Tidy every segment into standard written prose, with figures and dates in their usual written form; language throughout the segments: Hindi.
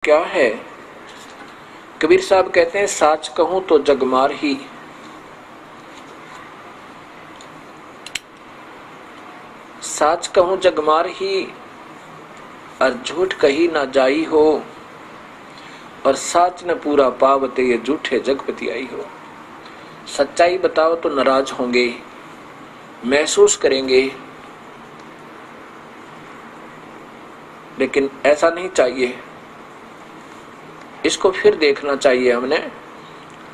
क्या है? कबीर साहब कहते हैं, साच कहूं तो जगमार ही, साच कहूं जगमार ही, और झूठ कही ना जाई हो, और साच न पूरा पावते ये झूठे जगपति आई हो। सच्चाई बताओ तो नाराज होंगे, महसूस करेंगे, लेकिन ऐसा नहीं चाहिए। इसको फिर देखना चाहिए हमने।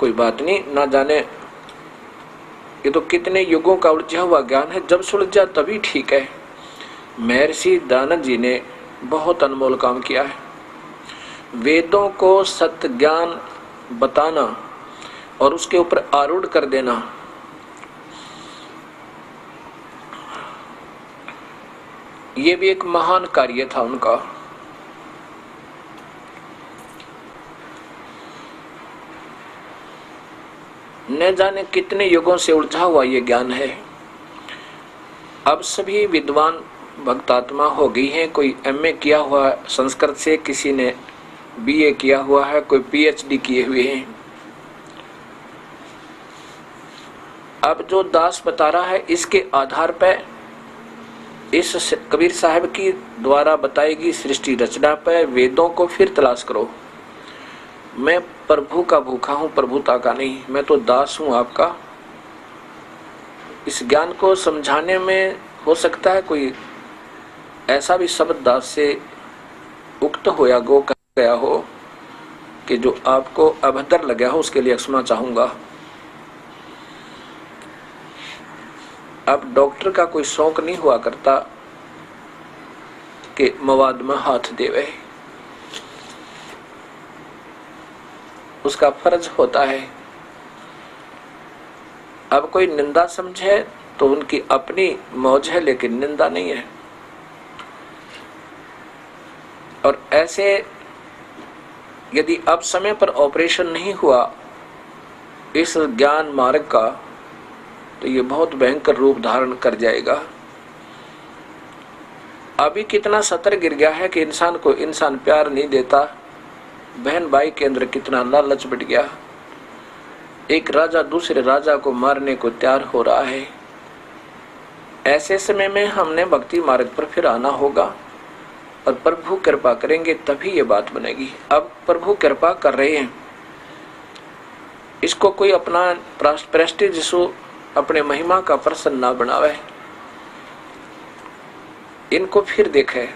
कोई बात नहीं, ना जाने ये तो कितने युगों का उलझा हुआ ज्ञान है, जब सुलझ जाए तभी ठीक है। महर्षि दयानंद जी ने बहुत अनमोल काम किया है। वेदों को सत्य ज्ञान बताना और उसके ऊपर आरूढ़ कर देना, ये भी एक महान कार्य था उनका। न जाने कितने युगों से उलझा हुआ ये ज्ञान है। अब सभी विद्वान भक्तात्मा हो गई हैं। कोई एमए किया हुआ है संस्कृत से, किसी ने बीए किया हुआ है, कोई पीएचडी किए हुए हैं। अब जो दास बता रहा है, इसके आधार पर, इस कबीर साहब की द्वारा बताई गई सृष्टि रचना पर वेदों को फिर तलाश करो। मैं प्रभु का भूखा हूं, प्रभुता का नहीं। मैं तो दास हूं आपका। इस ज्ञान को समझाने में हो सकता है कोई ऐसा भी शब्द दास से उक्त हो या गो कहा गया हो कि जो आपको अभद्र लगा हो, उसके लिए क्षमा चाहूंगा। अब डॉक्टर का कोई शौक नहीं हुआ करता कि मवाद में हाथ देवे, उसका फर्ज होता है। अब कोई निंदा समझे तो उनकी अपनी मौज है, लेकिन निंदा नहीं है। और ऐसे यदि अब समय पर ऑपरेशन नहीं हुआ इस ज्ञान मार्ग का, तो ये बहुत भयंकर रूप धारण कर जाएगा। अभी कितना सतर गिर गया है कि इंसान को इंसान प्यार नहीं देता। बहन भाई के अंदर कितना लालच बढ़ गया। एक राजा दूसरे राजा को मारने को तैयार हो रहा है। ऐसे समय में हमने भक्ति मार्ग पर फिर आना होगा और प्रभु कृपा करेंगे तभी ये बात बनेगी। अब प्रभु कृपा कर रहे हैं, इसको कोई अपना प्रेस्टीज अपने महिमा का प्रश्न ना बनावे। इनको फिर देखे।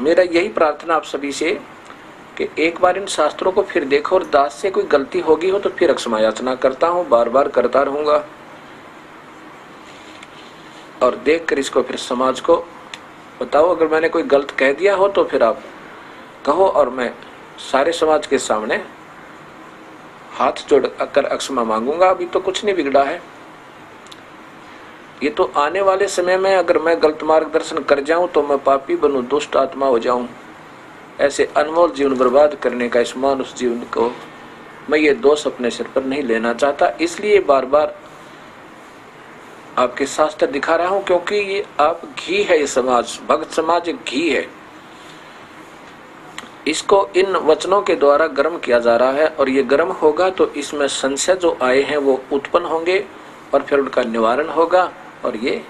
मेरा यही प्रार्थना आप सभी से कि एक बार इन शास्त्रों को फिर देखो, और दास से कोई गलती होगी हो तो फिर क्षमा याचना करता हूं, बार बार करता रहूंगा। और देखकर इसको फिर समाज को बताओ। अगर मैंने कोई गलत कह दिया हो तो फिर आप कहो, और मैं सारे समाज के सामने हाथ जोड़ कर क्षमा मांगूंगा। अभी तो कुछ नहीं बिगड़ा है। ये तो आने वाले समय में अगर मैं गलत मार्गदर्शन कर जाऊं तो मैं पापी बनूं, दुष्ट आत्मा हो जाऊं। ऐसे अनमोल जीवन बर्बाद करने का इस मानुष जीवन को मैं ये दोष अपने सिर पर नहीं लेना चाहता। इसलिए बार बार आपके शास्त्र दिखा रहा हूं, क्योंकि ये आप घी है। ये समाज, भक्त समाज एक घी है। इसको इन वचनों के द्वारा गर्म किया जा रहा है, और ये गर्म होगा तो इसमें संशय जो आए हैं वो उत्पन्न होंगे, और फिर उनका निवारण होगा और ये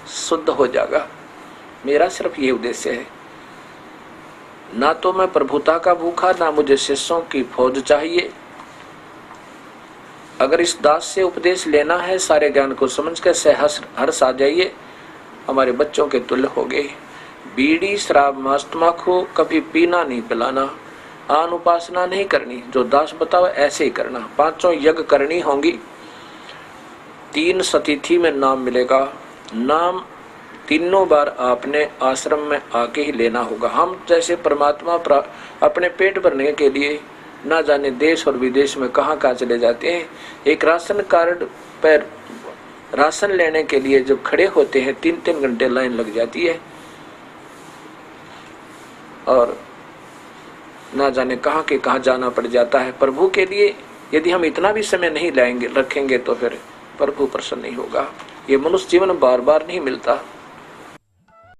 शुद्ध हो जाएगा। मेरा सिर्फ ये उद्देश्य है। ना तो मैं प्रभुता का भूखा, ना मुझे शिष्यों की फौज चाहिए। अगर इस दास से उपदेश लेना है, सारे ज्ञान को समझ कर हर्ष आ जाइए। हमारे बच्चों के तुल्य हो गए। बीड़ी शराब मांस तम्बाकू कभी पीना नहीं पिलाना, आन उपासना नहीं करनी। जो दास बताओ ऐसे ही करना। 5 यज्ञ करनी होंगी। 3 सतिथि में नाम मिलेगा। नाम तीनों बार आपने आश्रम में आके ही लेना होगा। हम जैसे परमात्मा अपने पेट भरने के लिए ना जाने देश और विदेश में कहाँ कहाँ चले जाते हैं। एक राशन कार्ड पर राशन लेने के लिए जब खड़े होते हैं 3-3 घंटे लाइन लग जाती है, और ना जाने कहाँ के कहाँ जाना पड़ जाता है प्रभु के लिए। यदि हम इतना भी समय नहीं रखेंगे तो फिर प्रभु प्रसन्न नहीं होगा। ये मनुष्य जीवन बार बार नहीं मिलता।